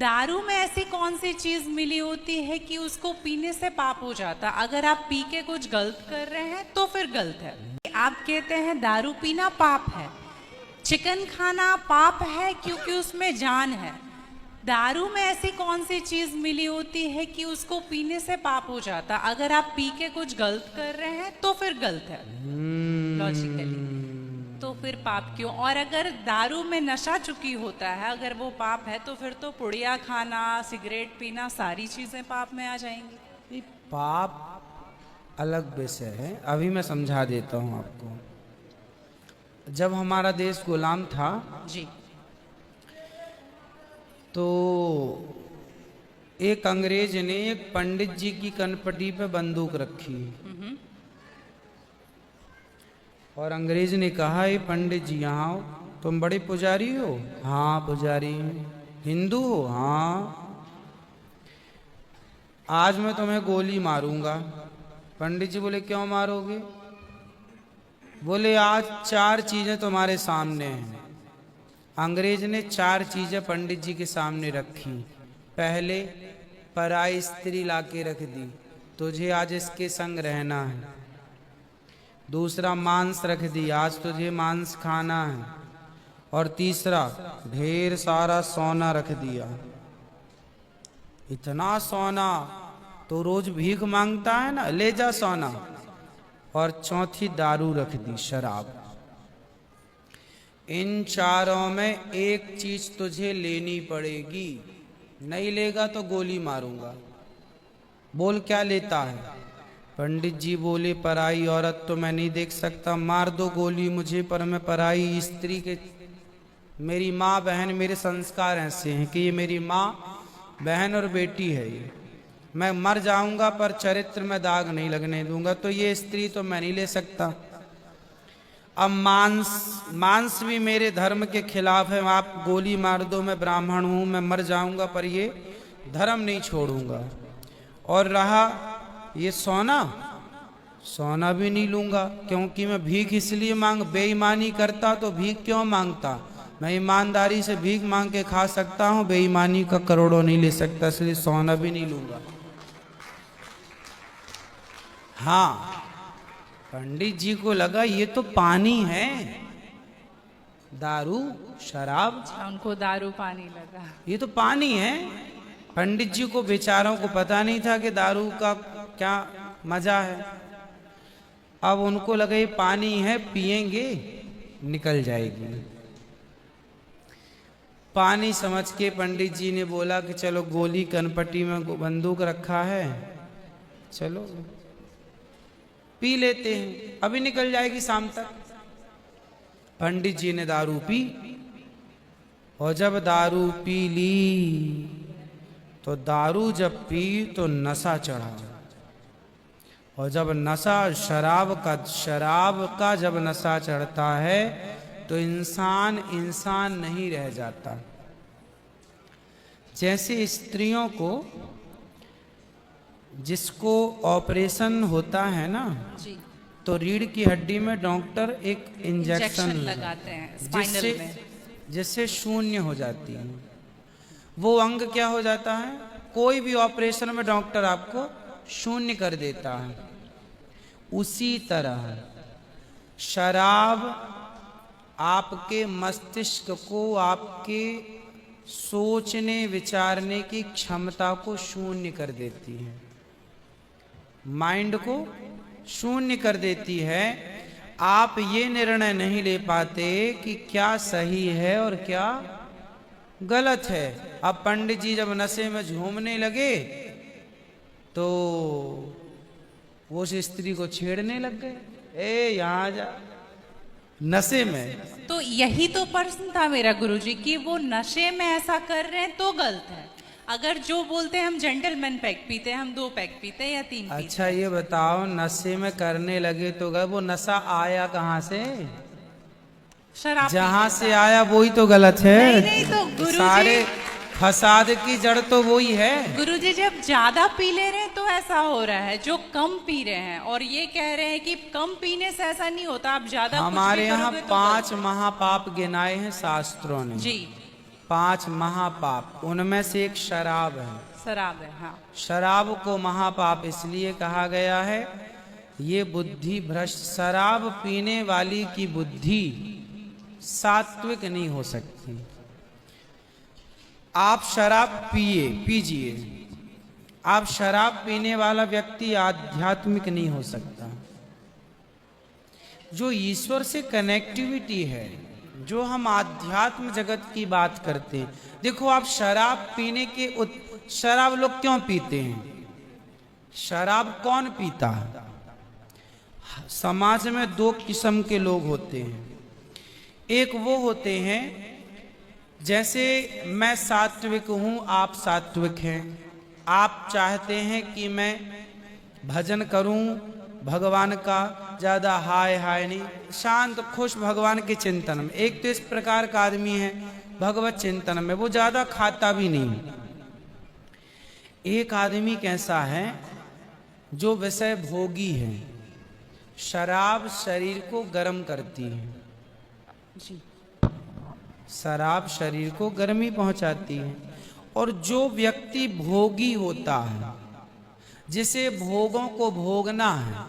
दारू में ऐसी कौन सी चीज मिली होती है कि उसको पीने से पाप हो जाता? अगर आप पी के कुछ गलत कर रहे हैं तो फिर गलत है। आप कहते हैं दारू पीना पाप है, चिकन खाना पाप है क्योंकि उसमें जान है। दारू में ऐसी कौन सी चीज मिली होती है कि उसको पीने से पाप हो जाता? अगर आप पी के कुछ गलत कर रहे हैं तो फिर गलत है लॉजिकली, तो फिर पाप क्यों? और अगर दारू में नशा चुकी होता है, अगर वो पाप है तो फिर तो पुड़िया खाना, सिगरेट पीना, सारी चीजें पाप में आ जाएंगी। पाप अलग विषय है, अभी मैं समझा देता हूँ आपको। जब हमारा देश गुलाम था जी, तो एक अंग्रेज ने एक पंडित जी की कनपटी पे बंदूक रखी और अंग्रेज ने कहा, ये पंडित जी यहाँ आओ, तुम बड़े पुजारी हो? हाँ पुजारी। हिंदू हो? हाँ। आज मैं तुम्हें गोली मारूंगा। पंडित जी बोले, क्यों मारोगे? बोले, आज 4 चीजें तुम्हारे सामने हैं। अंग्रेज ने 4 चीजें पंडित जी के सामने रखी। पहले, पराई स्त्री लाके रख दी, तुझे आज इसके संग रहना है। दूसरा, मांस रख दी, आज तुझे मांस खाना है। और तीसरा, ढेर सारा सोना रख दिया। इतना सोना तो रोज भीख मांगता है ना, ले जा सोना। और चौथी, दारू रख दी, शराब। इन चारों में एक चीज तुझे लेनी पड़ेगी, नहीं लेगा तो गोली मारूंगा। बोल क्या लेता है? पंडित जी बोले, पराई औरत तो मैं नहीं देख सकता, मार दो गोली मुझे, पर मैं पराई स्त्री के, मेरी माँ बहन, मेरे संस्कार ऐसे हैं कि ये मेरी माँ बहन और बेटी है, ये मैं मर जाऊंगा पर चरित्र में दाग नहीं लगने दूंगा, तो ये स्त्री तो मैं नहीं ले सकता। अब मांस भी मेरे धर्म के खिलाफ है, आप गोली मार दो, मैं ब्राह्मण हूं, मैं मर जाऊंगा पर ये धर्म नहीं छोड़ूंगा। और रहा ये सोना भी नहीं लूंगा, क्योंकि मैं भीख इसलिए बेईमानी करता तो भीख क्यों मांगता? मैं ईमानदारी से भीख मांग के खा सकता हूं, बेईमानी का करोड़ों नहीं ले सकता, इसलिए सोना भी नहीं लूंगा। हाँ, पंडित जी को लगा ये तो पानी है, दारू शराब। उनको दारू पानी लगा, ये तो पानी है। पंडित जी को बेचारों को पता नहीं था कि दारू का क्या मजा है। अब उनको लगा ये पानी है, पिएंगे निकल जाएगी। पानी समझ के पंडित जी ने बोला कि चलो, गोली कनपटी में बंदूक रखा है, चलो पी लेते हैं, अभी निकल जाएगी शाम तक। पंडित जी ने दारू पी, और जब दारू पी ली तो दारू जब पी तो नशा चढ़ा। और जब नशा शराब का जब नशा चढ़ता है तो इंसान नहीं रह जाता। जैसे स्त्रियों को, जिसको ऑपरेशन होता है ना जी, तो रीढ़ की हड्डी में डॉक्टर एक इंजेक्शन लगाते हैं स्पाइनल में, जिससे शून्य हो जाती है। वो अंग क्या हो जाता है? कोई भी ऑपरेशन में डॉक्टर आपको शून्य कर देता है। उसी तरह शराब आपके मस्तिष्क को, आपके सोचने विचारने की क्षमता को शून्य कर देती है, माइंड को शून्य कर देती है। आप ये निर्णय नहीं ले पाते कि क्या सही है और क्या गलत है। अब पंडित जी जब नशे में झूमने लगे तो वो उस स्त्री को छेड़ने लग गए, ए यहाँ जा, नशे में। तो यही तो प्रश्न था मेरा गुरुजी कि वो नशे में ऐसा कर रहे हैं तो गलत है। अगर जो बोलते हैं हम जेंटलमैन पैक पीते हैं, हम 2 पैक पीते हैं या 3 पीते हैं। अच्छा ये बताओ, नशे में करने लगे तो गए, वो नशा आया कहाँ से? शराब जहाँ से आया वही तो गलत है। नहीं तो गुरुजी, सारे फसाद की जड़ तो वही है। गुरुजी जब ज्यादा पी ले रहे हैं तो ऐसा हो रहा है, जो कम पी रहे हैं और ये कह रहे हैं कि कम पीने से ऐसा नहीं होता, आप ज्यादा हमारे यहाँ 5 महापाप गिनाए हैं शास्त्रों ने। जी, 5 महापाप, उनमें से एक शराब है। शराब है, हाँ। शराब को महापाप इसलिए कहा गया है, ये बुद्धि भ्रष्ट, शराब पीने वाली की बुद्धि सात्विक नहीं हो सकती। आप शराब पीजिए, आप शराब पीने वाला व्यक्ति आध्यात्मिक नहीं हो सकता। जो ईश्वर से कनेक्टिविटी है, जो हम आध्यात्म जगत की बात करते हैं, देखो आप शराब पीने के शराब लोग क्यों पीते हैं? शराब कौन पीता है? समाज में 2 किस्म के लोग होते हैं। एक वो होते हैं, जैसे मैं सात्विक हूं, आप सात्विक हैं, आप चाहते हैं कि मैं भजन करूं भगवान का, ज्यादा हाय हाय नहीं, शांत खुश भगवान के चिंतन में। एक तो इस प्रकार का आदमी है भगवत चिंतन में, वो ज्यादा खाता भी नहीं। एक आदमी कैसा है जो विषय भोगी है। शराब शरीर को गर्म करती है जी। शराब शरीर को गर्मी पहुंचाती है। और जो व्यक्ति भोगी होता है, जिसे भोगों को भोगना है,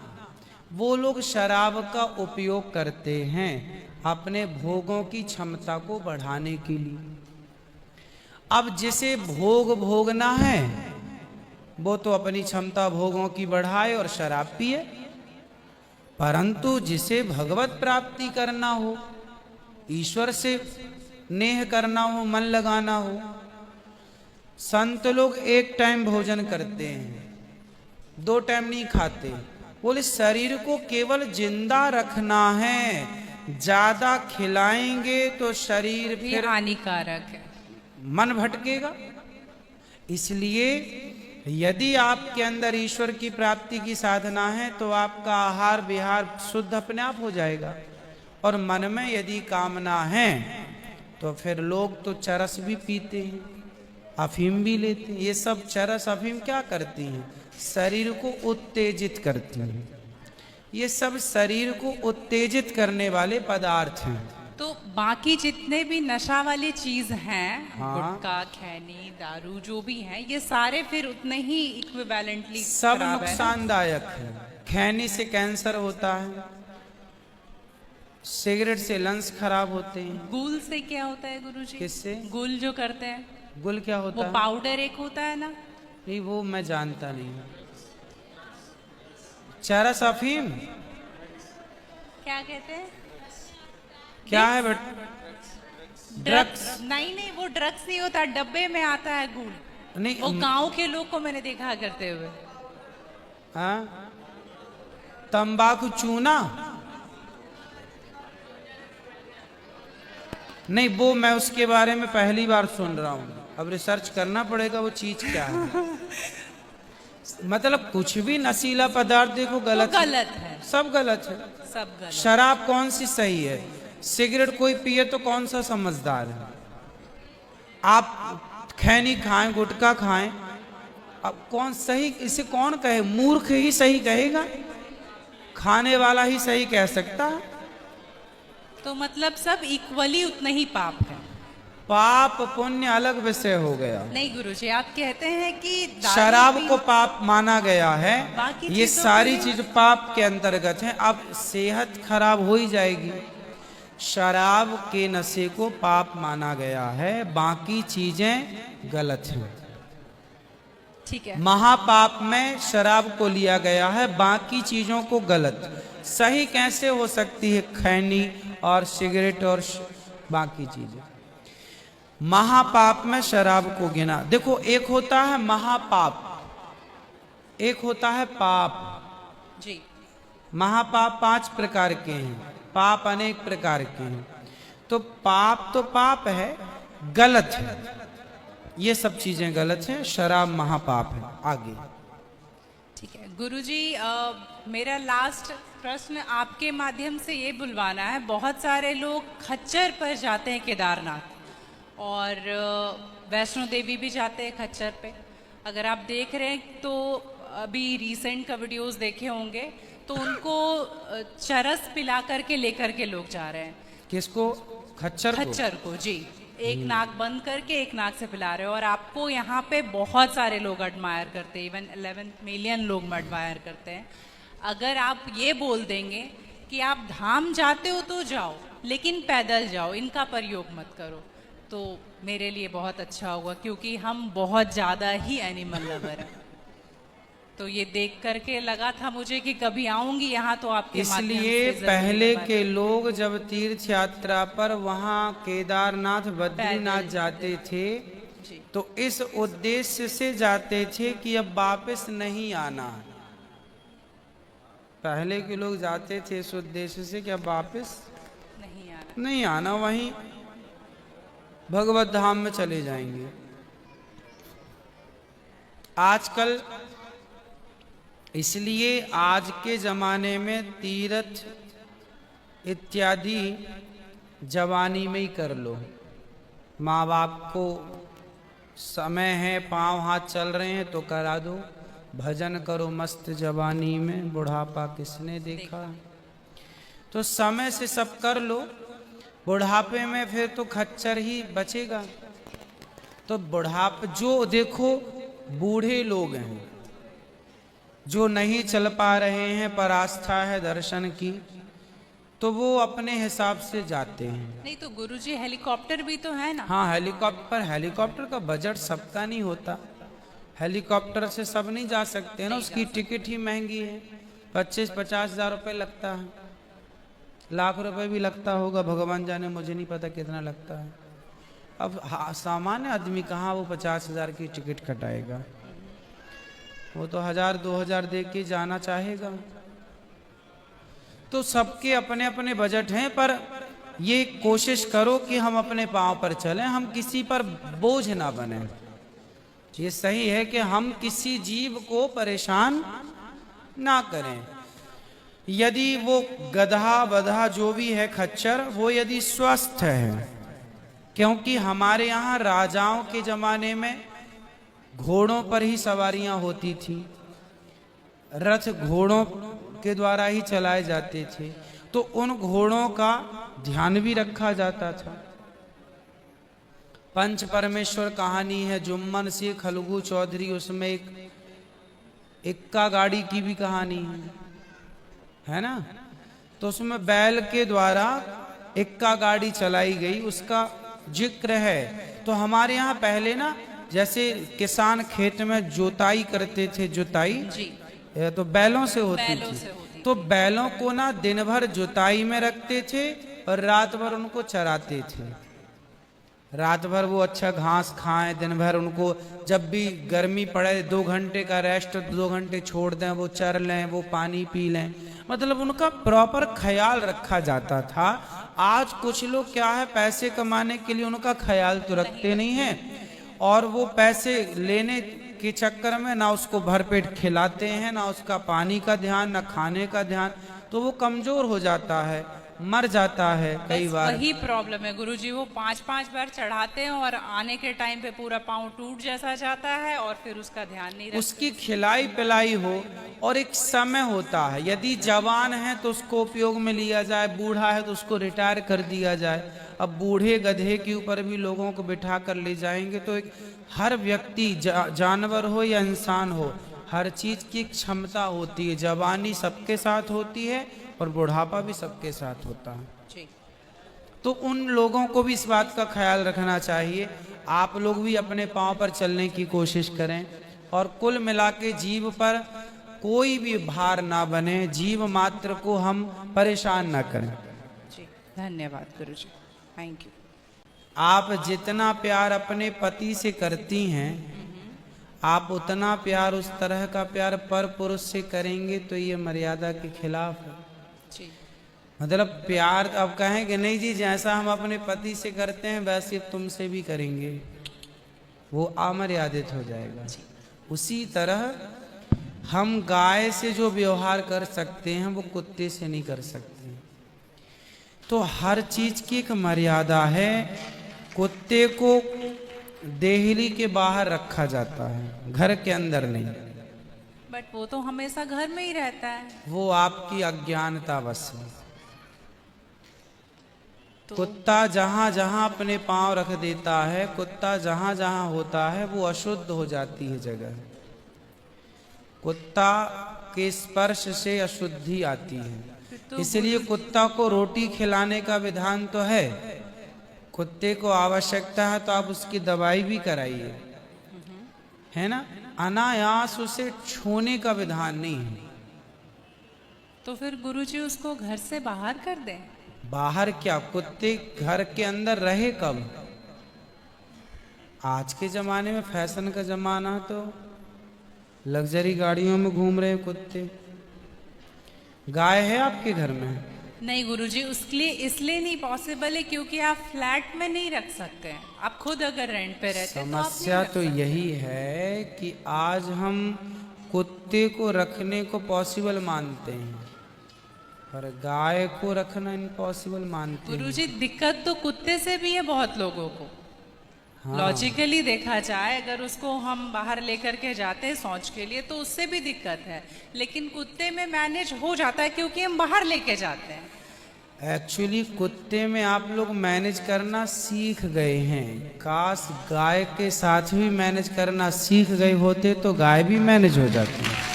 वो लोग शराब का उपयोग करते हैं अपने भोगों की क्षमता को बढ़ाने के लिए। अब जिसे भोग भोगना है वो तो अपनी क्षमता भोगों की बढ़ाए और शराब पिए, परंतु जिसे भगवत प्राप्ति करना हो, ईश्वर से नेह करना हो, मन लगाना हो, संत लोग एक टाइम भोजन करते हैं, 2 टाइम नहीं खाते। बोले शरीर को केवल जिंदा रखना है, ज्यादा खिलाएंगे तो शरीर फिर हानिकारक है, मन भटकेगा। इसलिए यदि आपके अंदर ईश्वर की प्राप्ति की साधना है तो आपका आहार विहार शुद्ध अपने आप हो जाएगा। और मन में यदि कामना है तो फिर लोग तो चरस भी पीते हैं, अफीम भी लेते हैं। ये सब चरस अफीम क्या करती हैं? शरीर को उत्तेजित करती हैं। ये सब शरीर को उत्तेजित करने वाले पदार्थ हैं। तो बाकी जितने भी नशा वाली चीज हैं, हाँ। गुटखा, खैनी, दारू जो भी हैं, ये सारे फिर उतने ही इक्विवेलेंटली सब नुकसानदायक है। खैनी से कैंसर होता है, सिगरेट से लंग्स खराब होते हैं। गुल से क्या होता है गुरुजी? किससे? गुल जो करते हैं, गुल क्या होता वो है? पाउडर एक होता है ना? नहीं, वो मैं जानता नहीं। चरस अफीम क्या कहते हैं? क्या है बेटा? ड्रग्स? नहीं, वो ड्रग्स नहीं होता, डब्बे में आता है गुल। नहीं, वो गांव के लोग को मैंने देखा करते हुए। हाँ, तंबाकू चूना? नहीं, वो मैं उसके बारे में पहली बार सुन रहा हूँ, अब रिसर्च करना पड़ेगा वो चीज क्या है। मतलब कुछ भी नशीला पदार्थ देखो गलत है, सब गलत है, सब गलत। शराब कौन सी सही है? सिगरेट कोई पिए तो कौन सा समझदार है? आप खैनी खाएं, गुटखा खाएं, अब कौन सही? इसे कौन कहे? मूर्ख ही सही कहेगा, खाने वाला ही सही कह सकता है। तो मतलब सब इक्वली उतना ही पाप है। पाप पुण्य अलग विषय हो गया। नहीं गुरुजी, आप कहते हैं कि शराब को पाप माना गया है, बाकी ये सारी चीज पाप के अंतर्गत है। अब सेहत खराब हो ही जाएगी। शराब के नशे को पाप माना गया है, बाकी चीजें गलत हैं। ठीक है। महापाप में शराब को लिया गया है, बाकी चीजों को गलत। सही कैसे हो सकती है खैनी और सिगरेट और बाकी चीजें? महापाप में शराब को गिना। देखो, एक होता है महापाप, एक होता है पाप जी। महापाप 5 प्रकार के हैं, पाप अनेक प्रकार के हैं। तो पाप है, गलत है, ये सब चीजें गलत हैं। शराब महापाप है। आगे ठीक है गुरुजी, मेरा लास्ट प्रश्न आपके माध्यम से ये बुलवाना है। बहुत सारे लोग खच्चर पर जाते हैं केदारनाथ, और वैष्णो देवी भी जाते हैं खच्चर पे। अगर आप देख रहे हैं तो अभी रिसेंट का वीडियोस देखे होंगे, तो उनको चरस पिला करके लेकर के लोग जा रहे हैं। किसको? खच्चर को जी। एक नाक बंद करके एक नाक से पिला रहे हो, और आपको यहाँ पे बहुत सारे लोग एडमायर करते हैं, इवन 11 मिलियन लोग एडमायर करते हैं। अगर आप ये बोल देंगे कि आप धाम जाते हो तो जाओ, लेकिन पैदल जाओ, इनका प्रयोग मत करो, तो मेरे लिए बहुत अच्छा होगा, क्योंकि हम बहुत ज़्यादा ही एनिमल लवर हैं। तो ये देख करके लगा था मुझे कि कभी आऊंगी यहाँ तो आपके माध्यम इसलिए से जरूर पहले एक बार- के लोग जब तीर्थ यात्रा पर वहाँ केदारनाथ बद्रीनाथ पैदल जाते थे जी। तो इस उद्देश्य से जाते थे कि अब वापस नहीं आना। पहले के लोग जाते थे इस उद्देश्य से कि अब वापस नहीं आना, वहीं भगवत धाम में चले जाएंगे। आजकल इसलिए आज के जमाने में तीर्थ इत्यादि जवानी में ही कर लो। माँ बाप को समय है, पांव हाथ चल रहे हैं तो करा दो, भजन करो मस्त जवानी में, बुढ़ापा किसने देखा। तो समय से सब कर लो, बुढ़ापे में फिर तो खच्चर ही बचेगा। तो बुढ़ापे जो देखो बूढ़े लोग हैं जो नहीं चल पा रहे हैं पर आस्था है दर्शन की, तो वो अपने हिसाब से जाते हैं। नहीं तो गुरुजी हेलीकॉप्टर भी तो है ना। हाँ हेलीकॉप्टर का बजट सबका नहीं होता, हेलीकॉप्टर से सब नहीं जा सकते ना, उसकी टिकट ही महंगी है, 25-50 हजार रुपये लगता है, लाख रुपए भी लगता होगा, भगवान जाने, मुझे नहीं पता कितना लगता है। अब सामान्य आदमी कहाँ वो 50 हजार की टिकट कटाएगा, वो तो 1000-2000 दे के जाना चाहेगा। तो सबके अपने अपने बजट हैं, पर ये कोशिश करो कि हम अपने पांव पर चलें, हम किसी पर बोझ ना बने। ये सही है कि हम किसी जीव को परेशान ना करें। यदि वो गधा बधा जो भी है खच्चर, वो यदि स्वस्थ है, क्योंकि हमारे यहाँ राजाओं के जमाने में घोड़ों पर ही सवारियां होती थी, रथ घोड़ों के द्वारा ही चलाए जाते थे, तो उन घोड़ों का ध्यान भी रखा जाता था। पंच परमेश्वर कहानी है जुम्मन से खलगू चौधरी, उसमें एक इक्का गाड़ी की भी कहानी है ना। तो उसमें बैल के द्वारा इक्का गाड़ी चलाई गई, उसका जिक्र है। तो हमारे यहाँ पहले ना जैसे किसान खेत में जोताई करते थे, जुताई जी। तो बैलों से होती बैलों थी, से होती तो बैलों को ना दिन भर जुताई में रखते थे और रात भर उनको चराते थे। रात भर वो अच्छा घास खाएं, दिन भर उनको जब भी गर्मी पड़े 2 घंटे का रेस्ट, 2 घंटे छोड़ दें, वो चर लें, वो पानी पी लें, मतलब उनका प्रॉपर ख्याल रखा जाता था। आज कुछ लोग क्या है, पैसे कमाने के लिए उनका ख्याल तो रखते नहीं है, और वो पैसे लेने के चक्कर में ना उसको भरपेट खिलाते हैं, ना उसका पानी का ध्यान, ना खाने का ध्यान, तो वो कमजोर हो जाता है, मर जाता है कई बार। वही प्रॉब्लम है गुरुजी, वो 5-5 बार चढ़ाते हैं और आने के टाइम पे पूरा पाँव टूट जैसा जाता है, और फिर उसका ध्यान नहीं रखते। उसकी खिलाई पिलाई हो, और एक समय होता है, यदि जवान है तो उसको उपयोग में लिया जाए, बूढ़ा है तो उसको रिटायर कर दिया जाए। अब बूढ़े गधे के ऊपर भी लोगों को बिठा कर ले जाएंगे, तो एक हर व्यक्ति जानवर हो या इंसान हो, हर चीज की क्षमता होती है। जवानी सबके साथ होती है और बुढ़ापा भी सबके साथ होता है जी। तो उन लोगों को भी इस बात का ख्याल रखना चाहिए। आप लोग भी अपने पांव पर चलने की कोशिश करें, और कुल मिला के जीव पर कोई भी भार ना बने, जीव मात्र को हम परेशान ना करें। जी धन्यवाद गुरुजी, थैंक यू। आप जितना प्यार अपने पति से करती हैं, आप उतना प्यार, उस तरह का प्यार पर पुरुष से करेंगे तो ये मर्यादा के खिलाफ है। जी। मतलब प्यार अब कहें कि नहीं जी जैसा हम अपने पति से करते हैं वैसे तुमसे भी करेंगे, वो अमर्यादित हो जाएगा। उसी तरह हम गाय से जो व्यवहार कर सकते हैं वो कुत्ते से नहीं कर सकते। तो हर चीज की एक मर्यादा है। कुत्ते को देहली के बाहर रखा जाता है, घर के अंदर नहीं। बट वो तो हमेशा घर में ही रहता है। वो आपकी अज्ञानता बस है। तो कुत्ता जहां जहां अपने पांव रख देता है, कुत्ता जहां जहां होता है वो अशुद्ध हो जाती है जगह। कुत्ता के स्पर्श से अशुद्धि आती है। तो इसलिए कुत्ता को रोटी खिलाने का विधान तो है। कुत्ते को आवश्यकता है तो आप उसकी दवाई भी कराइए, है ना। अनायास उसे छूने का विधान नहीं है। तो फिर गुरुजी उसको घर से बाहर कर दें। बाहर क्या, कुत्ते घर के अंदर रहे कब? आज के जमाने में फैशन का जमाना, तो लग्जरी गाड़ियों में घूम रहे कुत्ते। गाय है आपके घर में? नहीं गुरुजी, उसके लिए इसलिए नहीं पॉसिबल है क्योंकि आप फ्लैट में नहीं रख सकते हैं। आप खुद अगर रेंट पे रहते हैं तो आप समस्या नहीं रख तो सकते। यही है कि आज हम कुत्ते को रखने को पॉसिबल मानते हैं, पर गाय को रखना इम्पॉसिबल मानते हैं। गुरुजी दिक्कत तो कुत्ते से भी है बहुत लोगों को। हाँ। लॉजिकली देखा जाए, अगर उसको हम बाहर लेकर के जाते हैं शौच के लिए तो उससे भी दिक्कत है, लेकिन कुत्ते में मैनेज हो जाता है क्योंकि हम बाहर लेके जाते हैं। एक्चुअली कुत्ते में आप लोग मैनेज करना सीख गए हैं। काश गाय के साथ भी मैनेज करना सीख गए होते तो गाय भी मैनेज हो जाती है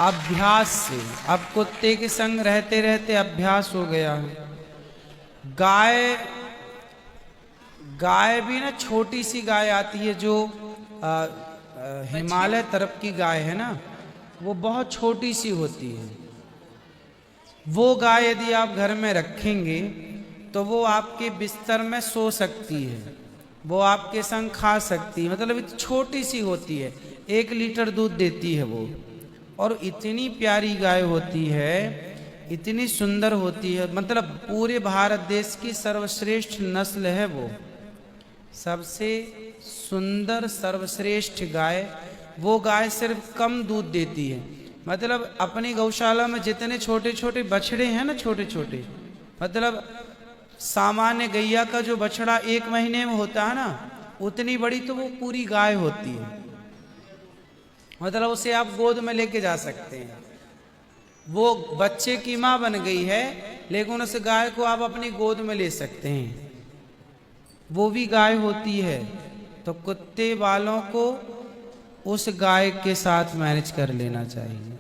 अभ्यास से। अब कुत्ते के संग रहते रहते अभ्यास हो गया है। गाय भी ना, छोटी सी गाय आती है जो हिमालय तरफ की गाय है ना, वो बहुत छोटी सी होती है। वो गाय यदि आप घर में रखेंगे तो वो आपके बिस्तर में सो सकती है, वो आपके संग खा सकती है। मतलब छोटी सी होती है, 1 लीटर दूध देती है वो, और इतनी प्यारी गाय होती है, इतनी सुंदर होती है। मतलब पूरे भारत देश की सर्वश्रेष्ठ नस्ल है वो, सबसे सुंदर सर्वश्रेष्ठ गाय। वो गाय सिर्फ कम दूध देती है। मतलब अपनी गौशाला में जितने छोटे छोटे बछड़े हैं ना, छोटे छोटे, मतलब सामान्य गैया का जो बछड़ा 1 महीने में होता है ना, उतनी बड़ी तो वो पूरी गाय होती है। मतलब उसे आप गोद में लेके जा सकते हैं। वो बच्चे की माँ बन गई है, लेकिन उस गाय को आप अपनी गोद में ले सकते हैं, वो भी गाय होती है। तो कुत्ते वालों को उस गाय के साथ मैनेज कर लेना चाहिए।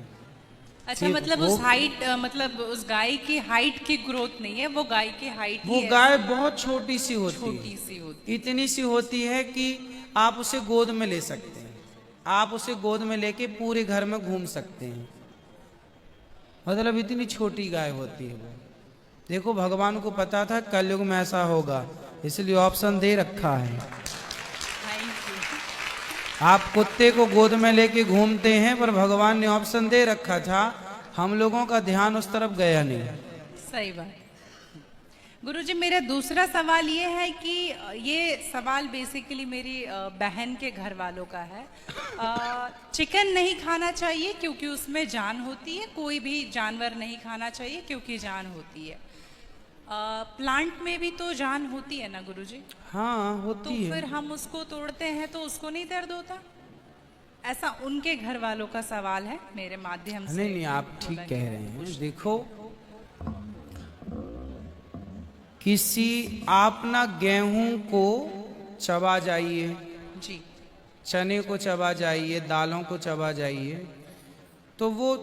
अच्छा, मतलब उस हाइट, मतलब उस गाय की हाइट की ग्रोथ नहीं है, वो गाय की हाइट वो गाय बहुत छोटी सी होती है, छोटी सी होती इतनी सी होती है कि आप उसे गोद में ले सकते हैं। आप उसे गोद में लेके पूरे घर में घूम सकते हैं। मतलब इतनी छोटी गाय होती है वो। देखो, भगवान को पता था कलयुग में ऐसा होगा, इसलिए ऑप्शन दे रखा है। आप कुत्ते को गोद में लेके घूमते हैं, पर भगवान ने ऑप्शन दे रखा था, हम लोगों का ध्यान उस तरफ गया नहीं। सही बात। गुरुजी, मेरा दूसरा सवाल ये है कि ये सवाल बेसिकली मेरी बहन के घर वालों का है। चिकन नहीं खाना चाहिए क्योंकि उसमें जान होती है, कोई भी जानवर नहीं खाना चाहिए क्योंकि जान होती है। प्लांट में भी तो जान होती है ना गुरुजी? हाँ, होती है। तो फिर हम उसको तोड़ते हैं तो उसको नहीं दर्द होता? ऐसा उनके घर वालों का सवाल है, मेरे माध्यम से। नहीं, आप ठीक कह रहे हैं। देखो, किसी आप ना गेहूं को चबा जाइए जी, चने को चबा जाइए, दालों को चबा जाइए, तो वो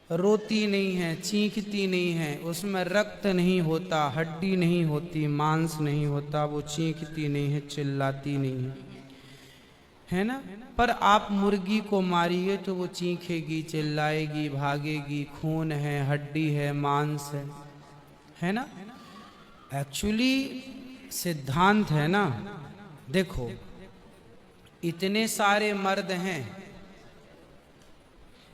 रोती नहीं है, चीखती नहीं है, उसमें रक्त नहीं होता, हड्डी नहीं होती, मांस नहीं होता, वो चीखती नहीं है, चिल्लाती नहीं है ना। पर आप मुर्गी को मारिए तो वो चीखेगी, चिल्लाएगी, भागेगी, खून है, हड्डी है, मांस है ना। एक्चुअली सिद्धांत है ना। देखो, इतने सारे मर्द हैं,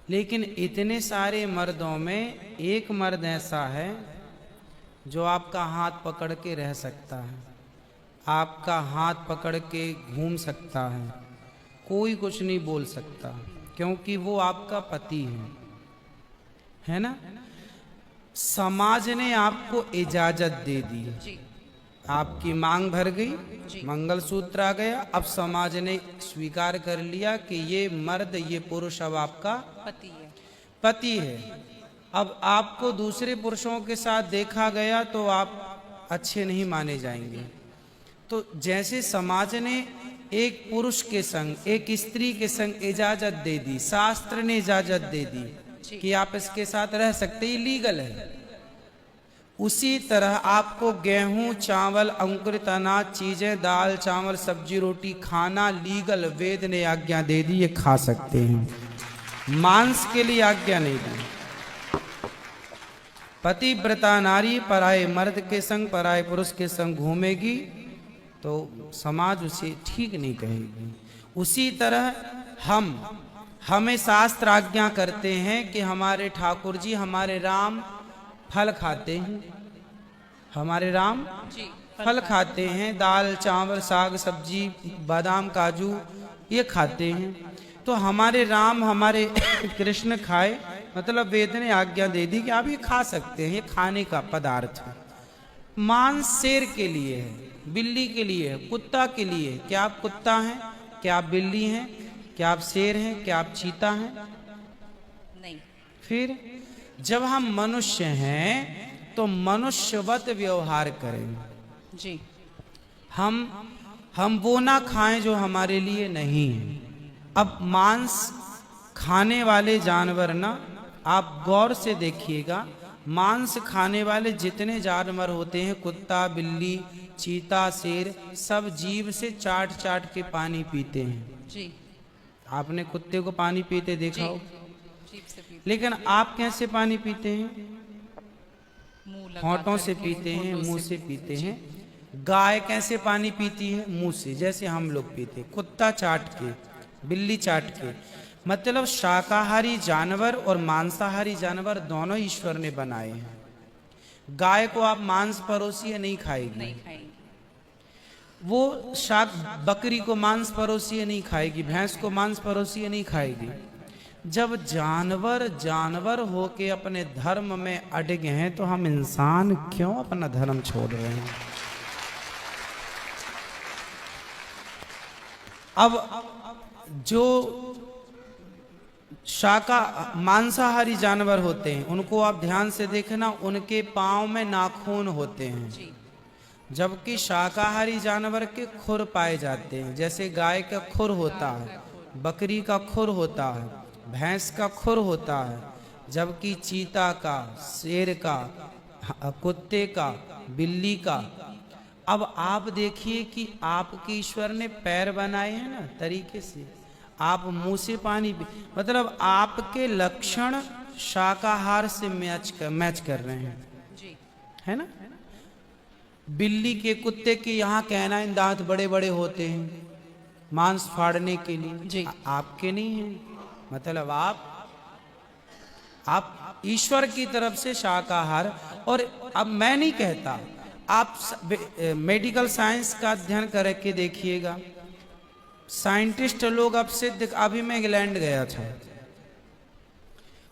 लेकिन इतने सारे मर्दों में एक मर्द ऐसा है जो आपका हाथ पकड़ के रह सकता है, आपका हाथ पकड़ के घूम सकता है, कोई कुछ नहीं बोल सकता, क्योंकि वो आपका पति है ना। समाज ने आपको इजाजत दे दी, जी, आपकी मांग भर जी। गई, मंगलसूत्र आ गया, अब समाज ने स्वीकार कर लिया कि ये मर्द, ये पुरुष अब आपका पति है। पति है। अब आपको दूसरे पुरुषों के साथ देखा गया तो आप अच्छे नहीं माने जाएंगे। तो जैसे समाज ने एक पुरुष के संग एक स्त्री के संग इजाजत दे दी, शास्त्र ने इजाजत दे दी कि आप इसके साथ रह सकते, ये लीगल है, उसी तरह आपको गेहूं, चावल, अंकुरित अनाज चीजें, दाल, चावल, सब्जी, रोटी खाना लीगल, वेद ने आज्ञा दे दी, ये खा सकते हैं। मांस के लिए आज्ञा नहीं दी। पतिव्रता नारी पराये मर्द के संग, पराये पुरुष के संग घूमेगी तो समाज उसे ठीक नहीं कहेगी। उसी तरह हमें शास्त्र आज्ञा करते हैं कि हमारे ठाकुर जी, हमारे राम फल खाते हैं, हमारे राम जी फल खाते हैं, दाल, चावल, साग, सब्जी, बादाम, काजू ये खाते हैं। तो हमारे राम, हमारे कृष्ण खाए, मतलब वेद ने आज्ञा दे दी कि आप ये खा सकते हैं, ये खाने का पदार्थ है। मांस शेर के लिए है, बिल्ली के लिए है, कुत्ता के लिए है। क्या आप कुत्ता हैं? क्या आप बिल्ली हैं? क्या आप शेर हैं? क्या आप चीता हैं? नहीं। फिर जब हम मनुष्य हैं तो मनुष्यवत व्यवहार करें जी। हम वो ना खाएं जो हमारे लिए नहीं है। अब मांस खाने वाले जानवर ना, आप गौर से देखिएगा, मांस खाने वाले जितने जानवर होते हैं, कुत्ता, बिल्ली, चीता, शेर, सब जीभ से चाट चाट के पानी पीते हैं जी। आपने कुत्ते को पानी पीते देखा हो? जीभ से पीते। लेकिन आप कैसे पानी पीते हैं? मुंह लगा होंठों कर, से पीते हैं, होंठों मुंह से पीते हैं। गाय कैसे पानी पीती है? मुंह से, जैसे हम लोग पीते हैं। कुत्ता चाट के, बिल्ली चाट के। मतलब शाकाहारी जानवर और मांसाहारी जानवर दोनों ईश्वर ने बनाए हैं। गाय को आप मांस परोसिए नहीं खाएगी, नहीं खाएंगे। वो बकरी को मांस परोसिए नहीं खाएगी, भैंस को मांस परोसिए नहीं खाएगी। जब जानवर होके अपने धर्म में अड़े हैं तो हम इंसान क्यों अपना धर्म छोड़ रहे हैं? अब जो मांसाहारी जानवर होते हैं उनको आप ध्यान से देखना, उनके पांव में नाखून होते हैं, जबकि शाकाहारी जानवर के खुर पाए जाते हैं। जैसे गाय का खुर होता है, बकरी का खुर होता है, भैंस का खुर होता है, जबकि चीता का, शेर का, कुत्ते का, बिल्ली का। अब आप देखिए कि आपके ईश्वर ने पैर बनाए हैं ना तरीके से, आप मुंह से पानी मतलब आपके लक्षण शाकाहार से मैच कर रहे हैं जी। है ना? बिल्ली के, कुत्ते के यहाँ कैनाइन दांत बड़े बड़े होते हैं मांस फाड़ने के लिए जी। आपके नहीं है। मतलब आप ईश्वर की तरफ से शाकाहार। और अब मैं नहीं कहता, आप मेडिकल साइंस का अध्ययन करके देखिएगा, साइंटिस्ट लोग अब सिद्ध, अभी मैं इंग्लैंड गया था,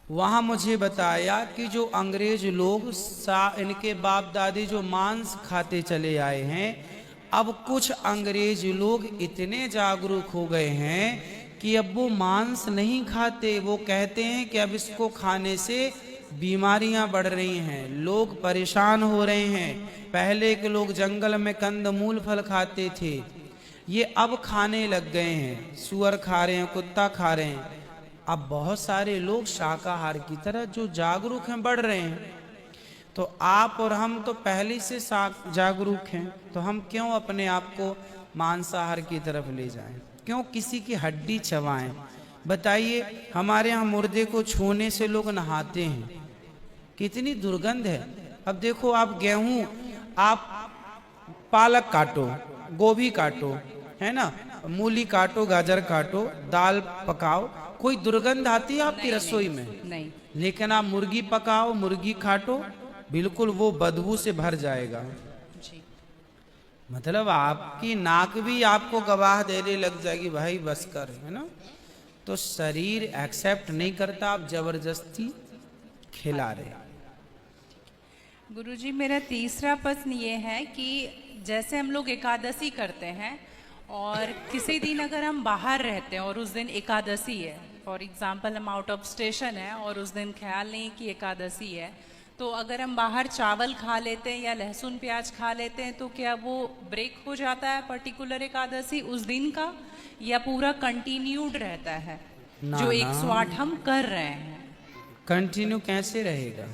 वहां मुझे बताया कि जो अंग्रेज लोग इनके बाप दादी जो मांस खाते चले आए हैं, अब कुछ अंग्रेज लोग इतने जागरूक हो गए हैं कि अब वो मांस नहीं खाते। वो कहते हैं कि अब इसको खाने से बीमारियां बढ़ रही हैं, लोग परेशान हो रहे हैं। पहले के लोग जंगल में कंदमूल फल खाते थे, ये अब खाने लग गए हैं, सुअर खा रहे हैं, कुत्ता खा रहे हैं। अब बहुत सारे लोग शाकाहार की तरह जो जागरूक हैं बढ़ रहे हैं। तो आप और हम तो पहले से जागरूक हैं, तो हम क्यों अपने आप को मांसाहार की तरफ ले जाएं? क्यों किसी की हड्डी चबाएं? बताइए, हमारे यहाँ मुर्दे को छूने से लोग नहाते हैं, कितनी दुर्गंध है। अब देखो, आप गेहूं, आप पालक काटो, गोभी काटो, है ना, मूली काटो, गाजर काटो, दाल पकाओ, कोई दुर्गंध आती है आपकी रसोई में? नहीं। लेकिन आप मुर्गी पकाओ, मुर्गी काटो, बिल्कुल वो बदबू से भर जाएगा जी। मतलब आपकी नाक भी आपको गवाह देने लग जाएगी, भाई बस कर, है ना? तो शरीर एक्सेप्ट नहीं करता, आप जबरदस्ती खिला रहे। गुरुजी, मेरा तीसरा प्रश्न ये है कि जैसे हम लोग एकादशी करते हैं और किसी दिन अगर हम बाहर रहते हैं और उस दिन एकादशी है, फॉर एग्जांपल हम आउट ऑफ स्टेशन है और उस दिन ख्याल नहीं कि एकादशी है, तो अगर हम बाहर चावल खा लेते हैं या लहसुन प्याज खा लेते हैं तो क्या वो ब्रेक हो जाता है पर्टिकुलर एकादशी उस दिन का, या पूरा कंटिन्यूड रहता है ना, जो ना। 108 हम कर रहे हैं? कंटिन्यू कैसे रहेगा?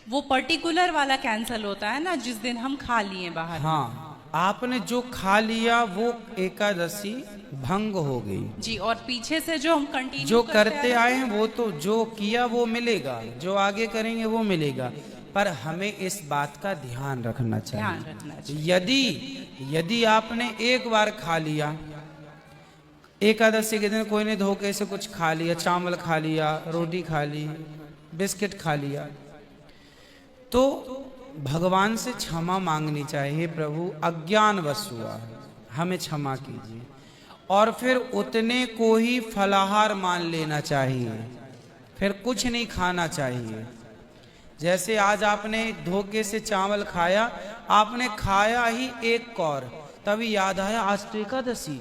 वो पर्टिकुलर वाला कैंसिल होता है ना जिस दिन हम खा लिए बाहर। हाँ, आपने जो खा लिया वो एकादशी भंग हो गई। जी, और पीछे से जो हम कंटिन्यू जो करते आए हैं वो तो जो किया वो मिलेगा, जो आगे करेंगे वो मिलेगा, पर हमें इस बात का ध्यान रखना ध्यान चाहिए। रखना चाहिए। यदि आपने एक बार खा लिया, एकादशी के दिन कोई ने धोखे से कुछ खा लिया, चावल खा लिया, रोटी खा ली, बिस्किट खा लिया, तो भगवान से क्षमा मांगनी चाहिए, प्रभु अज्ञानवश हुआ है, हमें क्षमा कीजिए, और फिर उतने को ही फलाहार मान लेना चाहिए, फिर कुछ नहीं खाना चाहिए। जैसे आज आपने धोखे से चावल खाया, आपने खाया ही एक कौर, तभी याद आया आज तो एकादशी।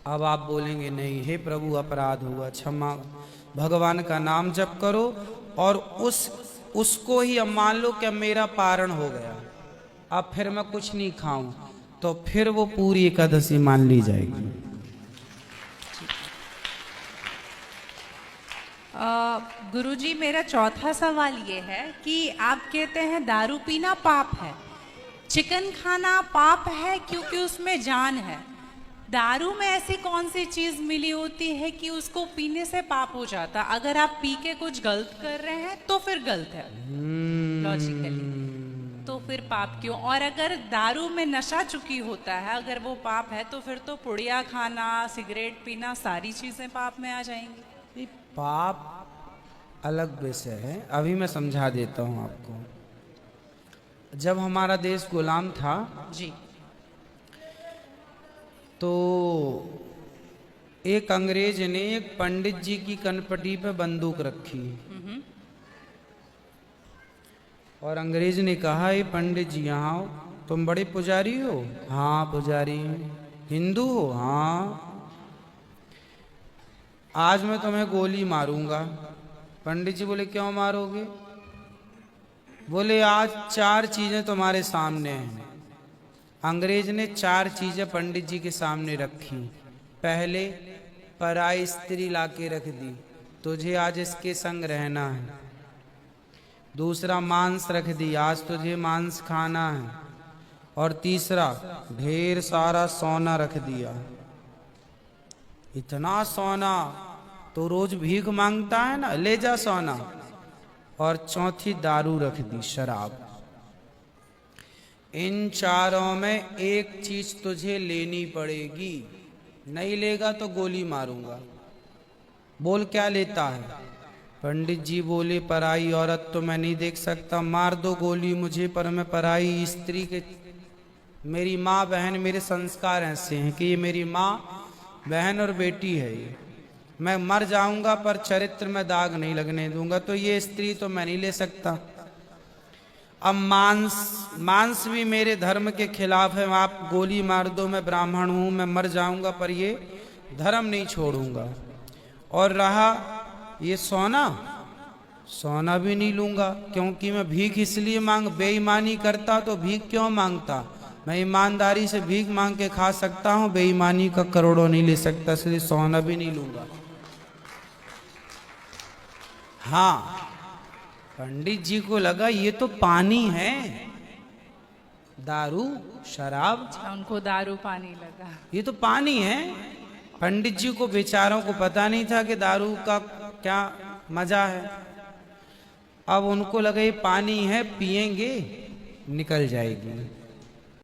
अब आप बोलेंगे नहीं, हे प्रभु अपराध हुआ, क्षमा, भगवान का नाम जप करो, और उसको ही अब मान लो कि अब मेरा पारण हो गया, अब फिर मैं कुछ नहीं खाऊं, तो फिर वो पूरी एकादशी मान ली जाएगी। गुरुजी, मेरा चौथा सवाल ये है कि आप कहते हैं दारू पीना पाप है, चिकन खाना पाप है क्योंकि उसमें जान है। दारू में ऐसी कौन सी चीज मिली होती है कि उसको पीने से पाप हो जाता? अगर आप पी के कुछ गलत कर रहे हैं तो फिर गलत है लॉजिकली, तो फिर पाप क्यों? और अगर दारू में नशा चुकी होता है, अगर वो पाप है, तो फिर तो पुड़िया खाना, सिगरेट पीना, सारी चीजें पाप में आ जाएंगी। पाप अलग विषय है, अभी मैं समझा देता हूं आपको। जब हमारा देश गुलाम था जी, तो एक अंग्रेज ने एक पंडित जी की कनपटी पे बंदूक रखी, और अंग्रेज ने कहा, ये पंडित जी यहाँ आओ, तुम बड़े पुजारी हो? हाँ पुजारी। हिंदू हो? हाँ। आज मैं तुम्हें गोली मारूंगा। पंडित जी बोले, क्यों मारोगे? बोले, आज 4 चीजें तुम्हारे सामने हैं। अंग्रेज ने 4 चीजें पंडित जी के सामने रखी। पहले, पराई स्त्री लाके रख दी, तुझे आज इसके संग रहना है। दूसरा, मांस रख दी, आज तुझे मांस खाना है। और तीसरा, ढेर सारा सोना रख दिया। इतना सोना तो रोज भीख मांगता है ना, ले जा सोना। और चौथी, दारू रख दी, शराब। इन 4 में एक चीज तुझे लेनी पड़ेगी, नहीं लेगा तो गोली मारूंगा। बोल, क्या लेता है? पंडित जी बोले, पराई औरत तो मैं नहीं देख सकता, मार दो गोली मुझे, पर मैं पराई स्त्री के, मेरी माँ बहन, मेरे संस्कार ऐसे हैं कि ये मेरी माँ बहन और बेटी है, ये मैं मर जाऊंगा पर चरित्र में दाग नहीं लगने दूंगा, तो ये स्त्री तो मैं नहीं ले सकता। अब मांस भी मेरे धर्म के खिलाफ है, आप गोली मार दो, मैं ब्राह्मण हूं, मैं मर जाऊंगा पर ये धर्म नहीं छोड़ूंगा। और रहा ये सोना, सोना भी नहीं लूंगा, क्योंकि मैं भीख इसलिए बेईमानी करता तो भीख क्यों मांगता? मैं ईमानदारी से भीख मांग के खा सकता हूं, बेईमानी का करोड़ों नहीं ले सकता, इसलिए सोना भी नहीं लूंगा। हाँ, पंडित जी को लगा ये तो पानी है, दारू शराब। उनको दारू पानी लगा, ये तो पानी है। पंडित जी को बेचारों को पता नहीं था कि दारू का क्या मजा है। अब उनको लगा ये पानी है, पिएंगे निकल जाएगी।